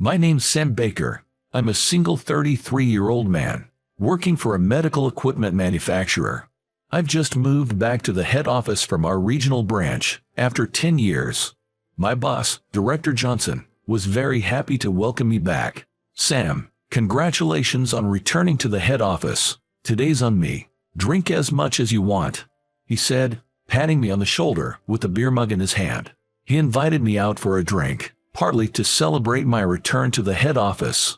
My name's Sam Baker. I'm a single 33-year-old man, working for a medical equipment manufacturer. I've just moved back to the head office from our regional branch after 10 years. My boss, Director Johnson, was very happy to welcome me back. Sam, congratulations on returning to the head office. Today's on me. Drink as much as you want, he said, patting me on the shoulder with a beer mug in his hand. He invited me out for a drink, partly to celebrate my return to the head office.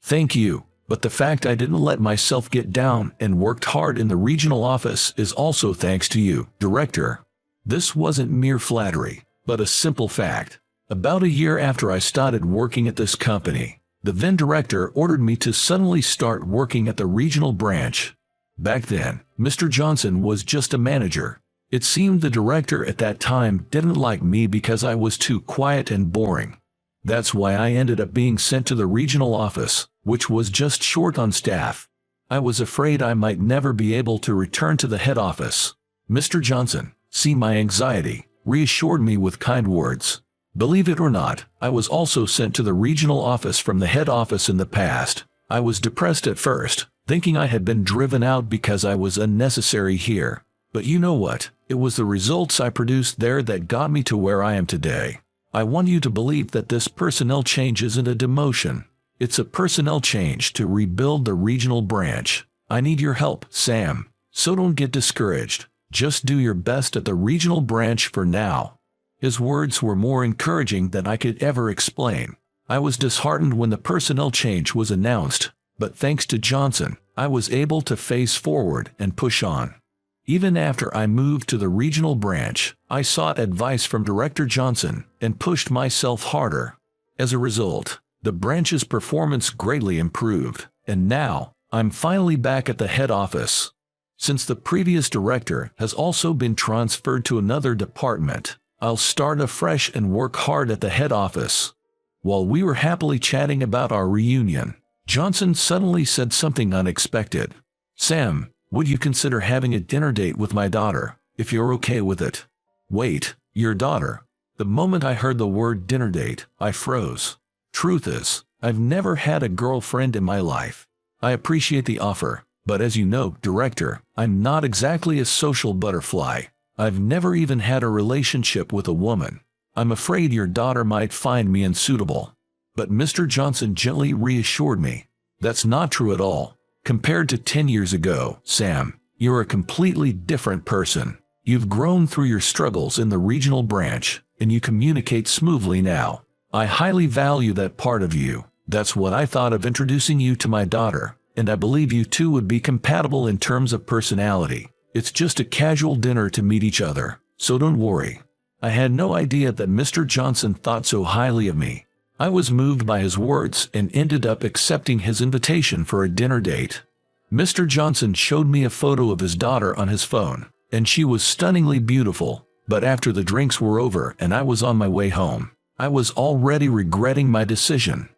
Thank you, but the fact I didn't let myself get down and worked hard in the regional office is also thanks to you, Director. This wasn't mere flattery, but a simple fact. About a year after I started working at this company, the then director ordered me to suddenly start working at the regional branch. Back then, Mr. Johnson was just a manager. It seemed the director at that time didn't like me because I was too quiet and boring. That's why I ended up being sent to the regional office, which was just short on staff. I was afraid I might never be able to return to the head office. Mr. Johnson, seeing my anxiety, reassured me with kind words. Believe it or not, I was also sent to the regional office from the head office in the past. I was depressed at first, thinking I had been driven out because I was unnecessary here. But you know what? It was the results I produced there that got me to where I am today. I want you to believe that this personnel change isn't a demotion. It's a personnel change to rebuild the regional branch. I need your help, Sam. So don't get discouraged. Just do your best at the regional branch for now. His words were more encouraging than I could ever explain. I was disheartened when the personnel change was announced, but thanks to Johnson, I was able to face forward and push on. Even after I moved to the regional branch, I sought advice from Director Johnson and pushed myself harder. As a result, the branch's performance greatly improved, and now, I'm finally back at the head office. Since the previous director has also been transferred to another department, I'll start afresh and work hard at the head office. While we were happily chatting about our reunion, Johnson suddenly said something unexpected. Sam, would you consider having a dinner date with my daughter, if you're okay with it? Wait, your daughter? The moment I heard the word dinner date, I froze. Truth is, I've never had a girlfriend in my life. I appreciate the offer, but as you know, Director, I'm not exactly a social butterfly. I've never even had a relationship with a woman. I'm afraid your daughter might find me unsuitable. But Mr. Johnson gently reassured me. That's not true at all. Compared to 10 years ago, Sam, you're a completely different person. You've grown through your struggles in the regional branch, and you communicate smoothly now. I highly value that part of you. That's what I thought of introducing you to my daughter, and I believe you two would be compatible in terms of personality. It's just a casual dinner to meet each other, so don't worry. I had no idea that Mr. Johnson thought so highly of me. I was moved by his words and ended up accepting his invitation for a dinner date. Mr. Johnson showed me a photo of his daughter on his phone, and she was stunningly beautiful, but after the drinks were over and I was on my way home, I was already regretting my decision.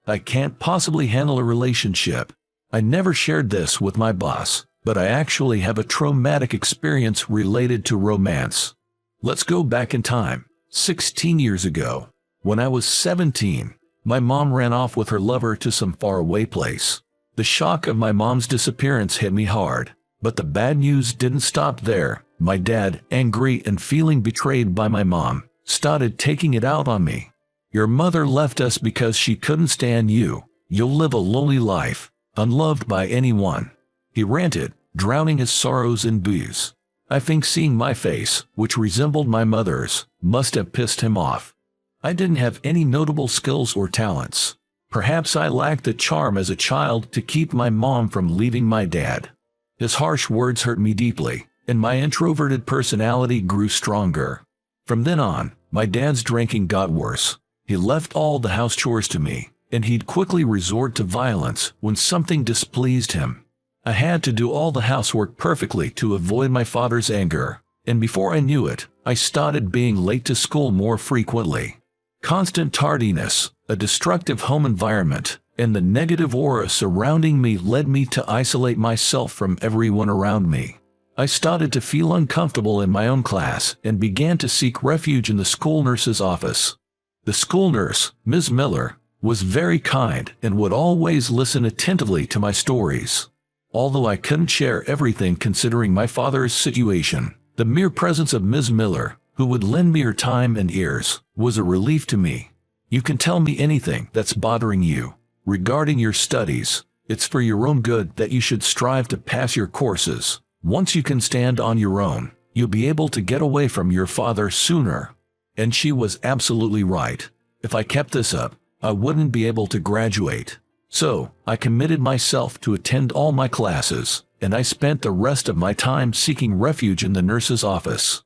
I can't possibly handle a relationship. I never shared this with my boss, but I actually have a traumatic experience related to romance. Let's go back in time, 16 years ago. When I was 17, my mom ran off with her lover to some faraway place. The shock of my mom's disappearance hit me hard, but the bad news didn't stop there. My dad, angry and feeling betrayed by my mom, started taking it out on me. Your mother left us because she couldn't stand you. You'll live a lonely life, unloved by anyone. He ranted, drowning his sorrows in booze. I think seeing my face, which resembled my mother's, must have pissed him off. I didn't have any notable skills or talents. Perhaps I lacked the charm as a child to keep my mom from leaving my dad. His harsh words hurt me deeply, and my introverted personality grew stronger. From then on, my dad's drinking got worse. He left all the house chores to me, and he'd quickly resort to violence when something displeased him. I had to do all the housework perfectly to avoid my father's anger, and before I knew it, I started being late to school more frequently. Constant tardiness, a destructive home environment, and the negative aura surrounding me led me to isolate myself from everyone around me. I started to feel uncomfortable in my own class and began to seek refuge in the school nurse's office. The school nurse, Ms. Miller, was very kind and would always listen attentively to my stories. Although I couldn't share everything considering my father's situation, the mere presence of Ms. Miller, who would lend me her time and ears, was a relief to me. You can tell me anything that's bothering you. Regarding your studies, it's for your own good that you should strive to pass your courses. Once you can stand on your own, you'll be able to get away from your father sooner. And she was absolutely right. If I kept this up, I wouldn't be able to graduate. So, I committed myself to attend all my classes, and I spent the rest of my time seeking refuge in the nurse's office.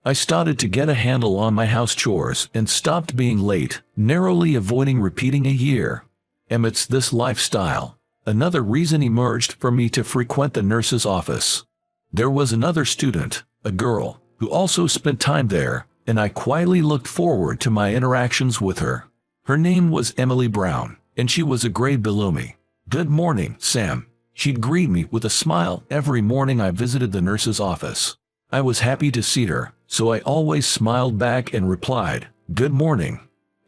I started to get a handle on my house chores and stopped being late, narrowly avoiding repeating a year. Amidst this lifestyle, another reason emerged for me to frequent the nurse's office. There was another student, a girl, who also spent time there, and I quietly looked forward to my interactions with her. Her name was Emily Brown, and she was a grade below me. "Good morning, Sam." She'd greet me with a smile every morning I visited the nurse's office. I was happy to see her, so I always smiled back and replied, "Good morning."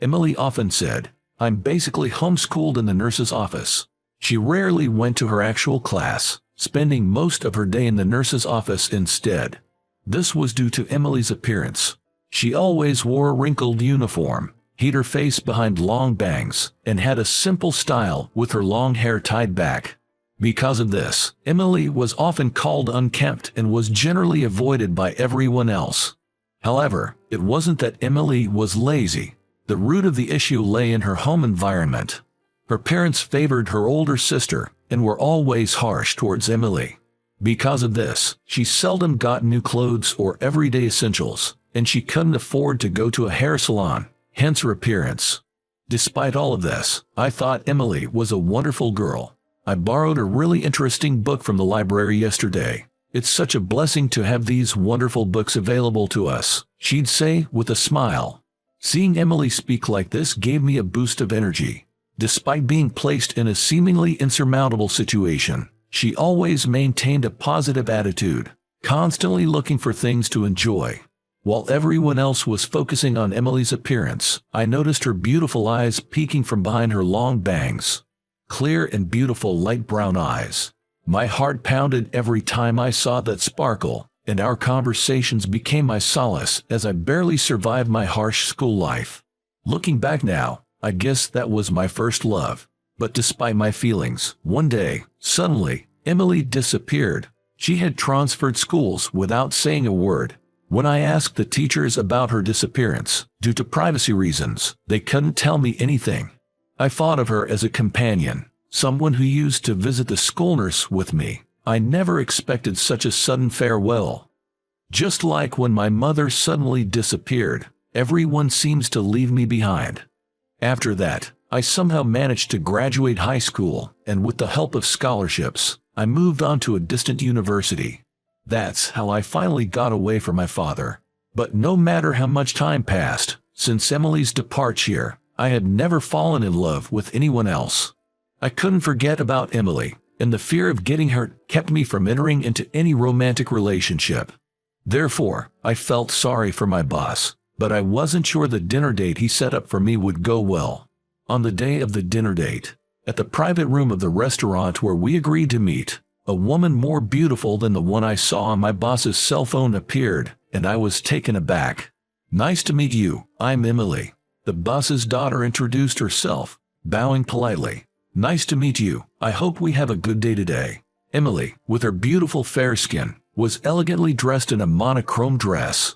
Emily often said, "I'm basically homeschooled in the nurse's office." She rarely went to her actual class, spending most of her day in the nurse's office instead. This was due to Emily's appearance. She always wore a wrinkled uniform, hid her face behind long bangs, and had a simple style with her long hair tied back. Because of this, Emily was often called unkempt and was generally avoided by everyone else. However, it wasn't that Emily was lazy. The root of the issue lay in her home environment. Her parents favored her older sister and were always harsh towards Emily. Because of this, she seldom got new clothes or everyday essentials, and she couldn't afford to go to a hair salon, hence her appearance. Despite all of this, I thought Emily was a wonderful girl. I borrowed a really interesting book from the library yesterday. "It's such a blessing to have these wonderful books available to us," she'd say with a smile. Seeing Emily speak like this gave me a boost of energy. Despite being placed in a seemingly insurmountable situation, she always maintained a positive attitude, constantly looking for things to enjoy. While everyone else was focusing on Emily's appearance, I noticed her beautiful eyes peeking from behind her long bangs. Clear and beautiful light brown eyes. My heart pounded every time I saw that sparkle, and our conversations became my solace as I barely survived my harsh school life. Looking back now, I guess that was my first love. But despite my feelings, one day, suddenly, Emily disappeared. She had transferred schools without saying a word. When I asked the teachers about her disappearance, due to privacy reasons, they couldn't tell me anything. I thought of her as a companion, someone who used to visit the school nurse with me. I never expected such a sudden farewell. Just like when my mother suddenly disappeared, everyone seems to leave me behind. After that, I somehow managed to graduate high school, and with the help of scholarships, I moved on to a distant university. That's how I finally got away from my father. But no matter how much time passed, since Emily's departure, I had never fallen in love with anyone else. I couldn't forget about Emily, and the fear of getting hurt kept me from entering into any romantic relationship. Therefore, I felt sorry for my boss, but I wasn't sure the dinner date he set up for me would go well. On the day of the dinner date, at the private room of the restaurant where we agreed to meet, a woman more beautiful than the one I saw on my boss's cell phone appeared, and I was taken aback. "Nice to meet you, I'm Emily." The boss's daughter introduced herself, bowing politely. "Nice to meet you, I hope we have a good day today." Emily, with her beautiful fair skin, was elegantly dressed in a monochrome dress.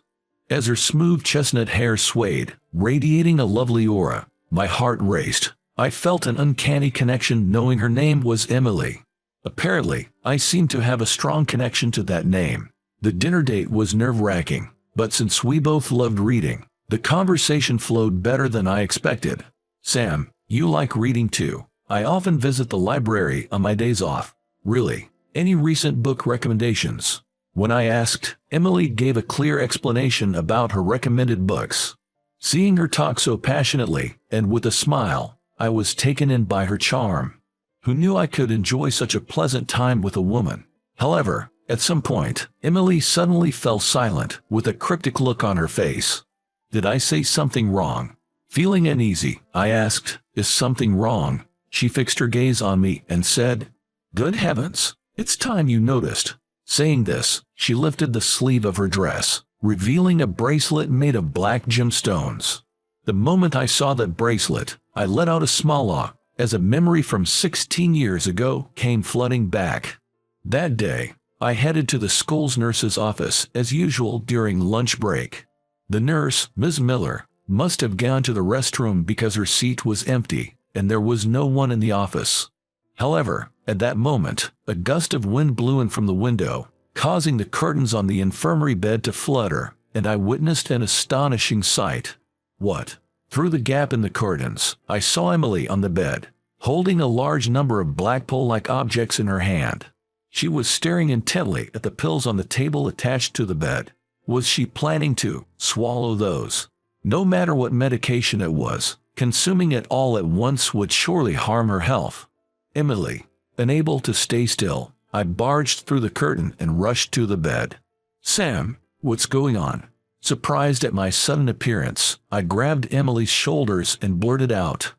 As her smooth chestnut hair swayed, radiating a lovely aura, my heart raced. I felt an uncanny connection knowing her name was Emily. Apparently, I seemed to have a strong connection to that name. The dinner date was nerve-wracking, but since we both loved reading, the conversation flowed better than I expected. "Sam, you like reading too. I often visit the library on my days off." "Really? Any recent book recommendations?" When I asked, Emily gave a clear explanation about her recommended books. Seeing her talk so passionately, and with a smile, I was taken in by her charm. Who knew I could enjoy such a pleasant time with a woman? However, at some point, Emily suddenly fell silent, with a cryptic look on her face. Did I say something wrong? Feeling uneasy, I asked, "Is something wrong?" She fixed her gaze on me and said, "Good heavens, it's time you noticed." Saying this, she lifted the sleeve of her dress, revealing a bracelet made of black gemstones. The moment I saw that bracelet, I let out a small "ah," as a memory from 16 years ago came flooding back. That day, I headed to the school's nurse's office as usual during lunch break. The nurse, Ms. Miller, must have gone to the restroom because her seat was empty, and there was no one in the office. However, at that moment, a gust of wind blew in from the window, causing the curtains on the infirmary bed to flutter, and I witnessed an astonishing sight. What? Through the gap in the curtains, I saw Emily on the bed, holding a large number of black pole-like objects in her hand. She was staring intently at the pills on the table attached to the bed. Was she planning to swallow those? No matter what medication it was, consuming it all at once would surely harm her health. Emily, unable to stay still, I barged through the curtain and rushed to the bed. "Sam, what's going on?" Surprised at my sudden appearance, I grabbed Emily's shoulders and blurted out,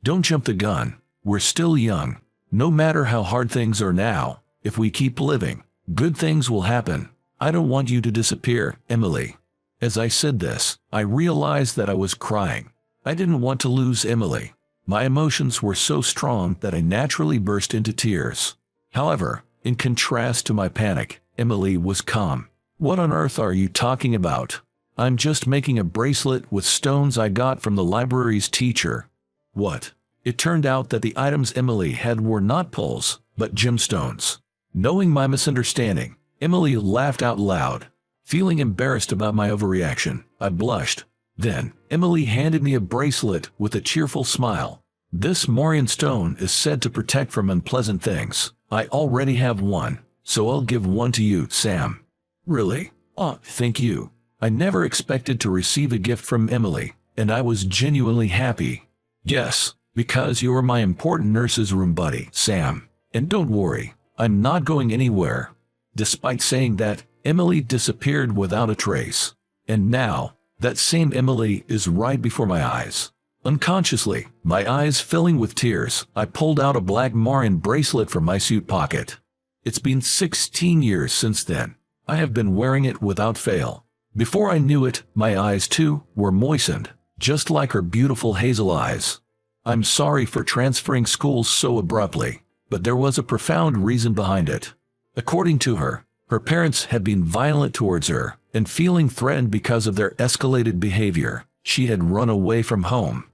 "Don't jump the gun. We're still young. No matter how hard things are now, if we keep living, good things will happen. I don't want you to disappear, Emily." As I said this, I realized that I was crying. I didn't want to lose Emily. My emotions were so strong that I naturally burst into tears. However, in contrast to my panic, Emily was calm. "What on earth are you talking about? I'm just making a bracelet with stones I got from the library's teacher." What? It turned out that the items Emily had were not pearls, but gemstones. Knowing my misunderstanding, Emily laughed out loud. Feeling embarrassed about my overreaction, I blushed. Then, Emily handed me a bracelet with a cheerful smile. "This Morian stone is said to protect from unpleasant things. I already have one, so I'll give one to you, Sam." "Really? Oh, thank you." I never expected to receive a gift from Emily, and I was genuinely happy. "Yes, because you're my important nurse's room buddy, Sam. And don't worry, I'm not going anywhere." Despite saying that, Emily disappeared without a trace. And now, that same Emily is right before my eyes. Unconsciously, my eyes filling with tears, I pulled out a black Morian bracelet from my suit pocket. It's been 16 years since then. I have been wearing it without fail. Before I knew it, my eyes too were moistened, just like her beautiful hazel eyes. I'm sorry for transferring schools so abruptly, but there was a profound reason behind it. According to her, her parents had been violent towards her, and feeling threatened because of their escalated behavior, she had run away from home.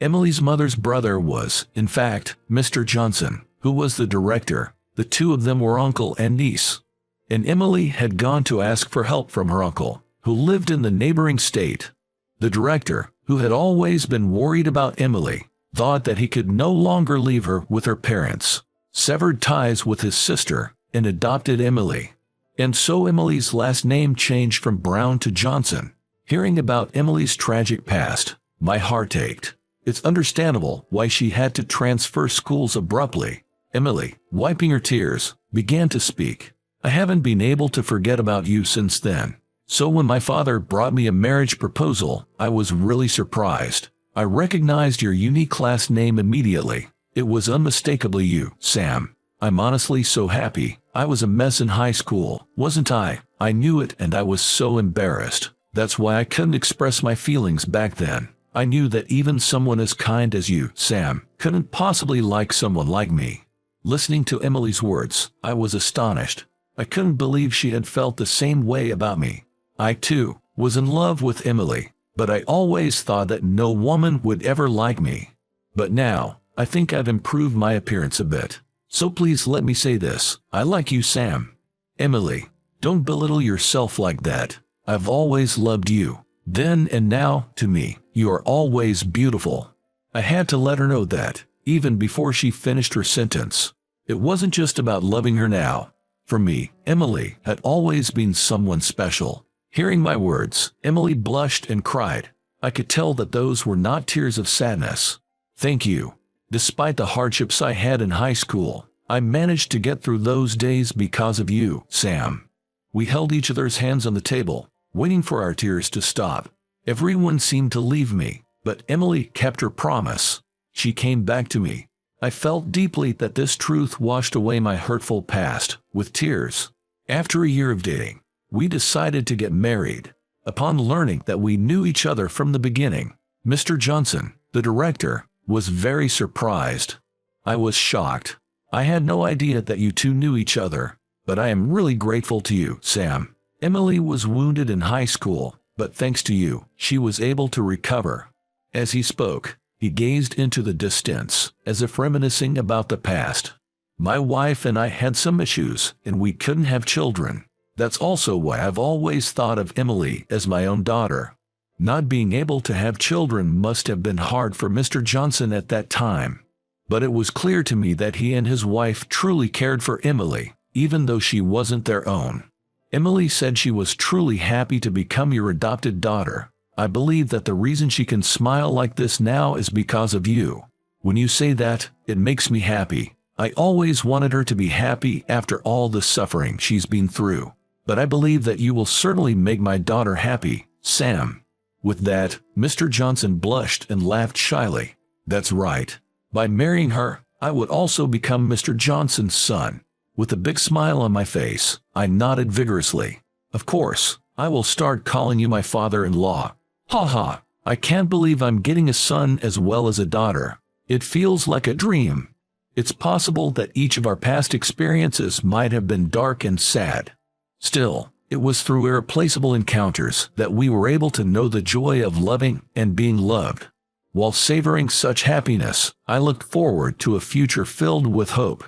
Emily's mother's brother was, in fact, Mr. Johnson, who was the director. The two of them were uncle and niece. And Emily had gone to ask for help from her uncle, who lived in the neighboring state. The director, who had always been worried about Emily, thought that he could no longer leave her with her parents, severed ties with his sister, and adopted Emily. And so Emily's last name changed from Brown to Johnson. Hearing about Emily's tragic past, my heart ached. It's understandable why she had to transfer schools abruptly. Emily, wiping her tears, began to speak. "I haven't been able to forget about you since then. So when my father brought me a marriage proposal, I was really surprised. I recognized your unique last name immediately. It was unmistakably you, Sam. I'm honestly so happy. I was a mess in high school, wasn't I? I knew it and I was so embarrassed. That's why I couldn't express my feelings back then. I knew that even someone as kind as you, Sam, couldn't possibly like someone like me." Listening to Emily's words, I was astonished. I couldn't believe she had felt the same way about me. I, too, was in love with Emily, but I always thought that no woman would ever like me. But now, I think I've improved my appearance a bit. So please let me say this, I like you, Sam. Emily, don't belittle yourself like that. I've always loved you. Then and now, to me, you are always beautiful. I had to let her know that, even before she finished her sentence. It wasn't just about loving her now. For me, Emily had always been someone special. Hearing my words, Emily blushed and cried. I could tell that those were not tears of sadness. "Thank you. Despite the hardships I had in high school, I managed to get through those days because of you, Sam." We held each other's hands on the table, waiting for our tears to stop. Everyone seemed to leave me, But Emily kept her promise. She came back to me. I felt deeply that this truth washed away my hurtful past, with tears. After a year of dating, we decided to get married. Upon learning that we knew each other from the beginning, Mr. Johnson, the director, was very surprised. I was shocked. I had no idea that you two knew each other, but I am really grateful to you, Sam. Emily was wounded in high school, but thanks to you, she was able to recover. As he spoke, he gazed into the distance, as if reminiscing about the past. My wife and I had some issues, and we couldn't have children. That's also why I've always thought of Emily as my own daughter. Not being able to have children must have been hard for Mr. Johnson at that time. But it was clear to me that he and his wife truly cared for Emily, even though she wasn't their own. Emily said she was truly happy to become your adopted daughter. I believe that the reason she can smile like this now is because of you. When you say that, it makes me happy. I always wanted her to be happy after all the suffering she's been through. But I believe that you will certainly make my daughter happy, Sam. With that, Mr. Johnson blushed and laughed shyly. That's right. By marrying her, I would also become Mr. Johnson's son. With a big smile on my face, I nodded vigorously. Of course, I will start calling you my father-in-law. Ha ha, I can't believe I'm getting a son as well as a daughter. It feels like a dream. It's possible that each of our past experiences might have been dark and sad. Still, it was through irreplaceable encounters that we were able to know the joy of loving and being loved. While savoring such happiness, I looked forward to a future filled with hope.